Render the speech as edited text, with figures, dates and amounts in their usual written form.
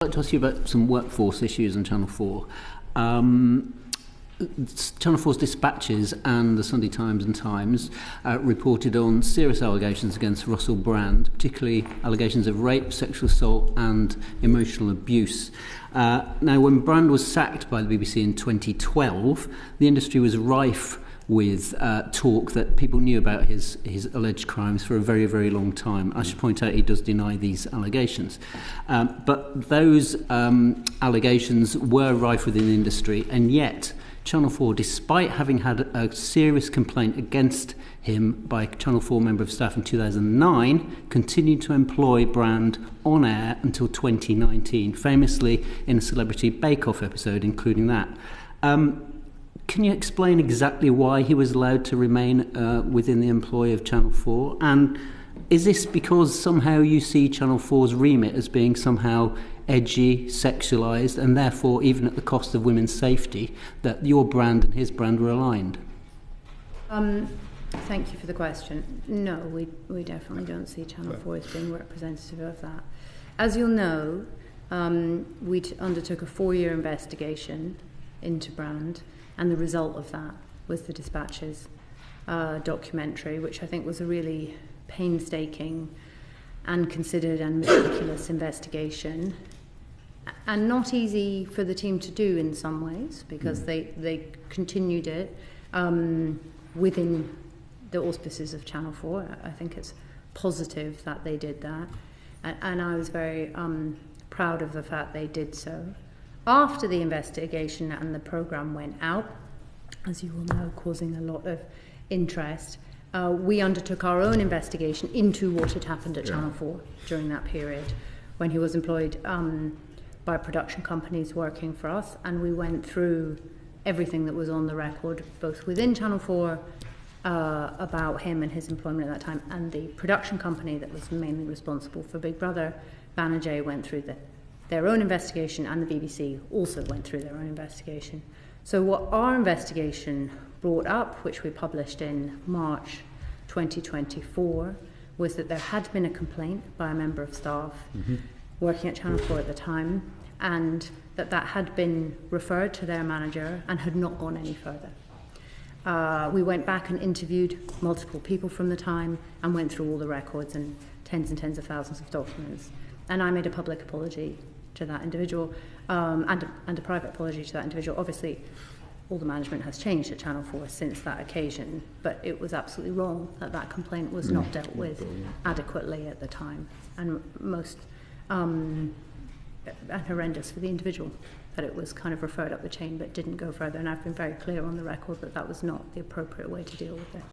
I'd like to ask you about some workforce issues on Channel 4. Channel 4's dispatches and the Sunday Times and Times reported on serious allegations against Russell Brand, particularly allegations of rape, sexual assault and emotional abuse. Now, when Brand was sacked by the BBC in 2012, the industry was rife with talk that people knew about his alleged crimes for a very, very long time. I should point out he does deny these allegations. But those allegations were rife within the industry, and yet Channel 4, despite having had a serious complaint against him by a Channel 4 member of staff in 2009, continued to employ Brand on air until 2019, famously in a Celebrity Bake Off episode, including that. Can you explain exactly why he was allowed to remain within the employ of Channel 4? And is this because somehow you see Channel 4's remit as being somehow edgy, sexualised, and therefore, even at the cost of women's safety, that your brand and his brand were aligned? Thank you for the question. No, we definitely don't see Channel 4 as being representative of that. As you'll know, we undertook a 4-year investigation into Brand, and the result of that was the Dispatches documentary, which I think was a really painstaking and considered and meticulous investigation, and not easy for the team to do in some ways, because they continued it within the auspices of Channel 4. I think it's positive that they did that, and I was very proud of the fact they did so. After the investigation and the programme went out, as you will know, causing a lot of interest, we undertook our own investigation into what had happened at Channel 4 during that period when he was employed by production companies working for us, and we went through everything that was on the record, both within Channel 4 about him and his employment at that time, and the production company that was mainly responsible for Big Brother, Banijay, went through their own investigation, and the BBC also went through their own investigation. So what our investigation brought up, which we published in March 2024, was that there had been a complaint by a member of staff working at Channel 4 at the time, and that had been referred to their manager and had not gone any further. We went back and interviewed multiple people from the time and went through all the records and tens of thousands of documents. And I made a public apology to that individual, and a private apology to that individual. Obviously, all the management has changed at Channel 4 since that occasion, but it was absolutely wrong that complaint was not dealt with adequately at the time, and most and horrendous for the individual that it was kind of referred up the chain but didn't go further. And I've been very clear on the record that was not the appropriate way to deal with it.